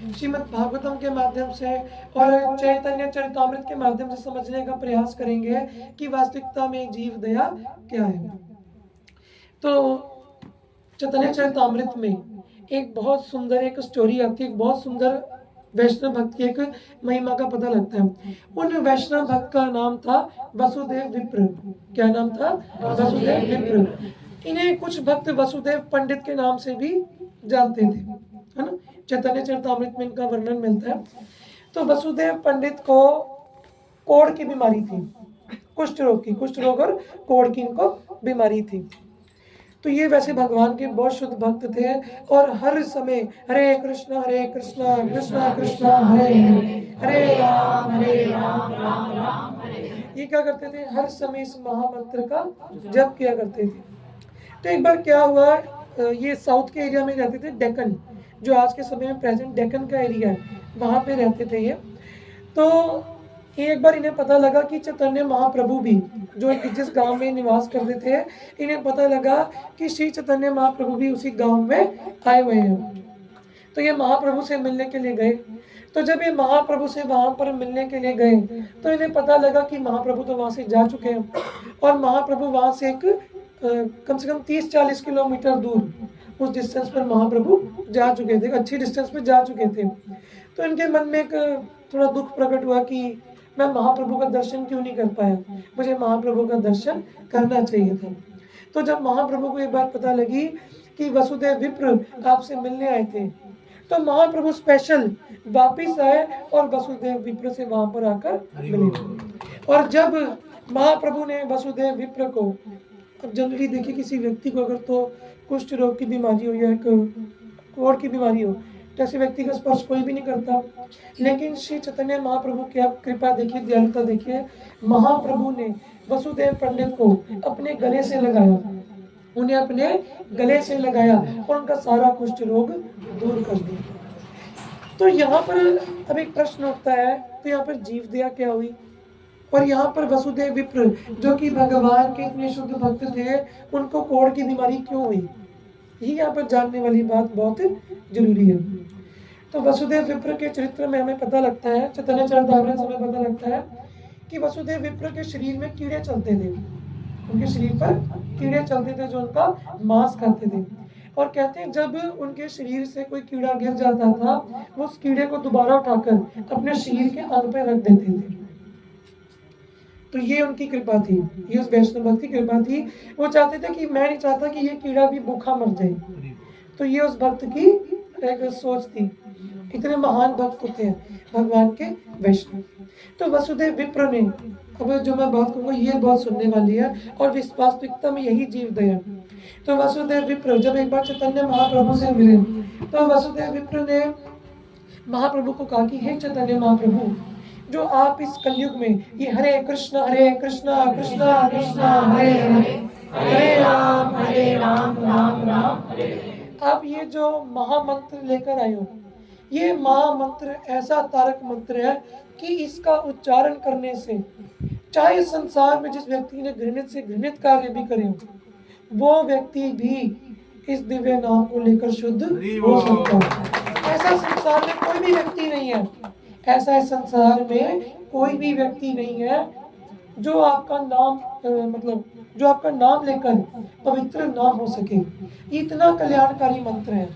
श्रीमद् भागवतम के माध्यम से और चैतन्य चरितामृत के माध्यम से समझने का प्रयास करेंगे कि वास्तविकता में जीव दया क्या है। तो चैतन्य चरितामृत में एक बहुत सुंदर एक स्टोरी आती है, एक बहुत सुंदर वैष्णव भक्त की एक महिमा का पता लगता है। उन वैष्णव भक्त का नाम था वसुदेव विप्र। क्या नाम था? वसुदेव विप्र। इन्हें कुछ भक्त वसुदेव पंडित के नाम से भी जानते थे, है ना। चैतन्य चरितामृत में इनका वर्णन मिलता है। तो वसुदेव पंडित को कोढ़ की बीमारी थी, कुष्ठ रोग और कोढ़ की इनको बीमारी थी। तो ये वैसे भगवान के बहुत शुद्ध भक्त थे और हर समय हरे कृष्णा कृष्णा कृष्णा हरे हरे राम राम राम ये क्या करते थे? हर समय इस महामंत्र का जप किया करते थे। तो एक बार क्या हुआ, ये साउथ के एरिया में रहते थे, डेक्कन, जो आज के समय में प्रेजेंट डेक्कन का एरिया है, वहां पे रहते थे ये। तो एक बार इन्हें पता लगा कि चैतन्य महाप्रभु भी, जो जिस गांव में निवास करते थे, इन्हें पता लगा कि श्री चैतन्य महाप्रभु भी उसी गांव में आए हुए हैं। तो ये महाप्रभु से मिलने के लिए गए। तो जब ये महाप्रभु से वहां पर मिलने के लिए गए तो इन्हें पता लगा कि महाप्रभु तो वहां से जा चुके हैं और महाप्रभु वहां से एक कम से कम 30-40 किलोमीटर दूर उस डिस्टेंस पर महाप्रभु जा चुके थे, अच्छी डिस्टेंस पे जा चुके थे। तो इनके मन में एक थोड़ा दुख प्रकट हुआ कि मैं महाप्रभु का दर्शन क्यों नहीं कर पाया, मुझे महाप्रभु का दर्शन करना चाहिए था। तो जब महाप्रभु को ये बात पता लगी कि वसुदेव विप्र आपसे मिलने आए थे, तो महाप्रभु स्पेशल वापिस आए और वसुदेव विप्र से वहां पर आकर मिले। और जब महाप्रभु ने वसुदेव विप्र को, अब जनरली देखिए किसी व्यक्ति को अगर तो कुष्ठ रोग की बीमारी हो या कोढ़ की बीमारी हो तो ऐसे व्यक्ति का स्पर्श कोई भी नहीं करता, लेकिन श्री चैतन्य महाप्रभु की आप कृपा देखिए, दयालुता देखिए, महाप्रभु ने वसुदेव पंडित को अपने गले से लगाया, उन्हें अपने गले से लगाया और उनका सारा कुष्ठ रोग दूर कर दिया। तो यहाँ पर अब एक प्रश्न उठता है, तो यहाँ पर जीव दया क्या हुई और यहाँ पर वसुदेव विप्र जो कि भगवान के इतने शुद्ध भक्त थे, उनको कोढ़ की बीमारी क्यों हुई? ये यहाँ पर जानने वाली बात बहुत जरूरी है। तो वसुदेव विप्र के चरित्र में हमें पता लगता है, चैतन्य चरितामृत से हमें पता लगता है कि वसुदेव विप्र के शरीर में कीड़े चलते थे, उनके शरीर पर कीड़े चलते थे जो उनका मांस खाते थे। और कहते हैं जब उनके शरीर से कोई कीड़ा गिर जाता था, वो उस कीड़े को दोबारा उठाकर अपने शरीर के अंग पे रख देते थे। तो ये उनकी कृपा थी, ये उस वैष्णव भक्त की कृपा थी। वो चाहते थे कि मैं नहीं चाहता कि ये कीड़ा भी भूखा मर जाए। तो ये उस भक्त की एक सोच थी। इतने महान भक्त होते हैं भगवान के वैष्णव। तो वसुदेव विप्र ने, अब जो मैं बात कहूँगा ये बहुत सुनने वाली है और वास्तविकता में यही जीव दया। तो वसुदेव विप्र जब एक बार चैतन्य महाप्रभु से मिले तो वसुदेव विप्र ने महाप्रभु को कहा कि हे चैतन्य महाप्रभु, जो आप इस कलयुग में ये हरे कृष्णा कृष्णा कृष्णा हरे हरे हरे राम राम राम हरे, आप ये जो महामंत्र लेकर आए हो, ये महामंत्र ऐसा तारक मंत्र है कि इसका उच्चारण करने से चाहे संसार में जिस व्यक्ति ने घृणित से घृणित कार्य भी करे हो, वो व्यक्ति भी इस दिव्य नाम को लेकर शुद्ध हो सकता है। ऐसा संसार में कोई भी व्यक्ति नहीं है, ऐसा इस संसार में कोई भी व्यक्ति नहीं है जो आपका नाम जो आपका नाम लेकर पवित्र ना हो सके। इतना कल्याणकारी मंत्र है।